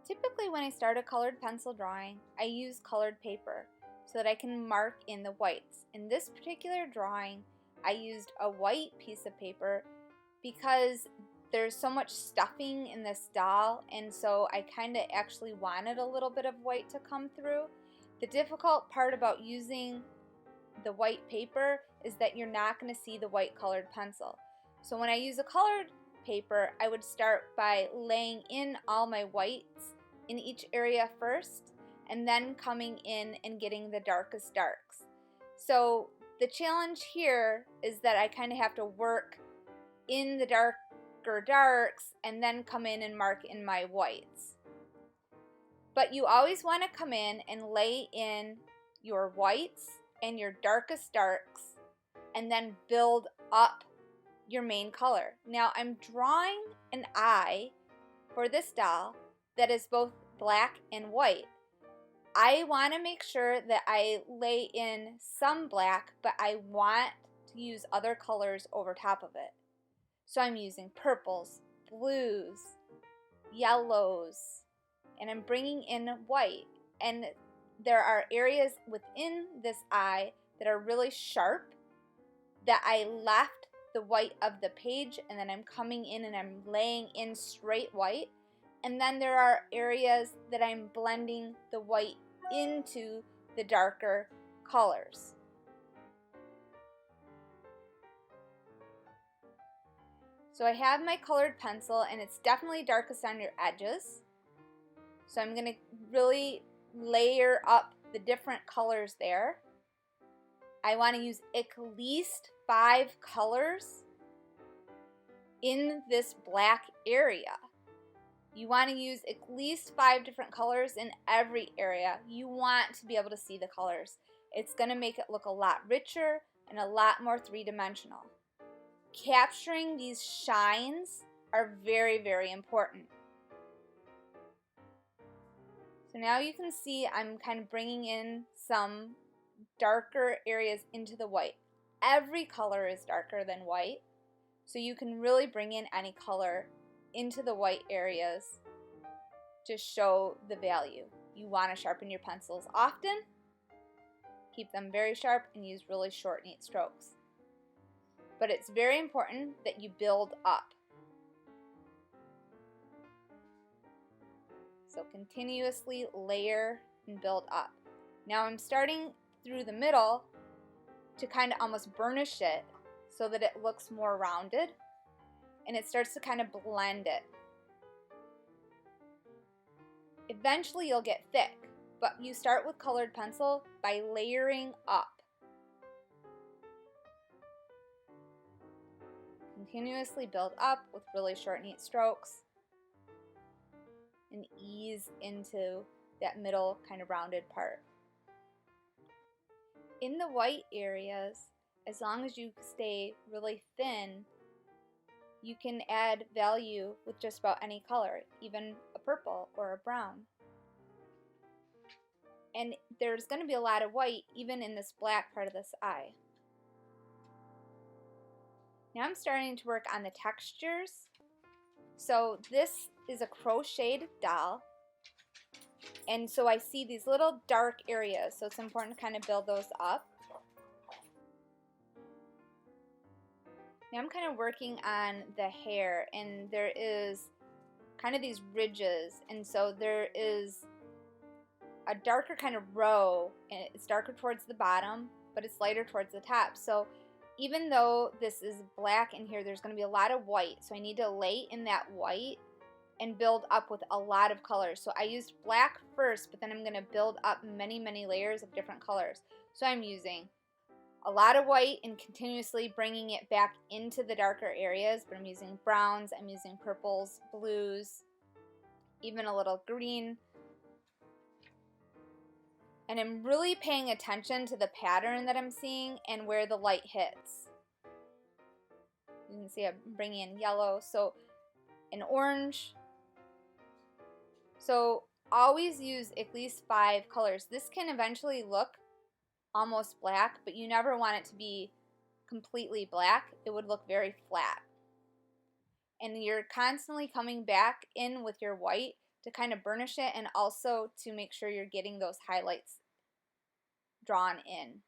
Typically when I start a colored pencil drawing, I use colored paper so that I can mark in the whites. In this particular drawing, I used a white piece of paper because there's so much stuffing in this doll, and so I kind of actually wanted a little bit of white to come through. The difficult part about using the white paper is that you're not going to see the white colored pencil. So when I use a colored paper, I would start by laying in all my whites in each area first, and then coming in and getting the darkest darks. So the challenge here is that I kind of have to work in the darker darks and then come in and mark in my whites. But you always want to come in and lay in your whites and your darkest darks and then build up your main color. Now I'm drawing an eye for this doll that is both black and white. I want to make sure that I lay in some black, but I want to use other colors over top of it. So I'm using purples, blues, yellows, and I'm bringing in white. And there are areas within this eye that are really sharp that I left the white of the page, and then I'm coming in and I'm laying in straight white. And then there are areas that I'm blending the white into the darker colors. So I have my colored pencil, and it's definitely darkest on your edges. So I'm going to really layer up the different colors there. I want to use at least 5 colors in this black area. You want to use at least 5 different colors in every area. You want to be able to see the colors. It's going to make it look a lot richer and a lot more three-dimensional. Capturing these shines are very, very important. So now you can see I'm kind of bringing in some darker areas into the white. Every color is darker than white, so you can really bring in any color into the white areas to show the value. You want to sharpen your pencils often, keep them very sharp, and use really short, neat strokes. But it's very important that you build up. So continuously layer and build up. Now I'm starting through the middle to kind of almost burnish it so that it looks more rounded, and it starts to kind of blend it. Eventually you'll get thick, but you start with colored pencil by layering up. Continuously build up with really short, neat strokes and ease into that middle kind of rounded part. In the white areas, as long as you stay really thin, you can add value with just about any color, even a purple or a brown. And there's going to be a lot of white even in this black part of this eye. Now I'm starting to work on the textures. So this is a crocheted doll, and so I see these little dark areas, so it's important to kind of build those up. Now I'm kind of working on the hair, and there is kind of these ridges, and so there is a darker kind of row, and it's darker towards the bottom, but it's lighter towards the top. So even though this is black in here, there's going to be a lot of white, so I need to lay in that white and build up with a lot of colors. So I used black first, but then I'm going to build up many, many layers of different colors. So I'm using a lot of white and continuously bringing it back into the darker areas, but I'm using browns, I'm using purples, blues, even a little green. And I'm really paying attention to the pattern that I'm seeing and where the light hits. You can see I'm bringing in yellow, so an orange. So always use at least 5 colors. This can eventually look almost black, but you never want it to be completely black. It would look very flat. And you're constantly coming back in with your white to kind of burnish it and also to make sure you're getting those highlights drawn in.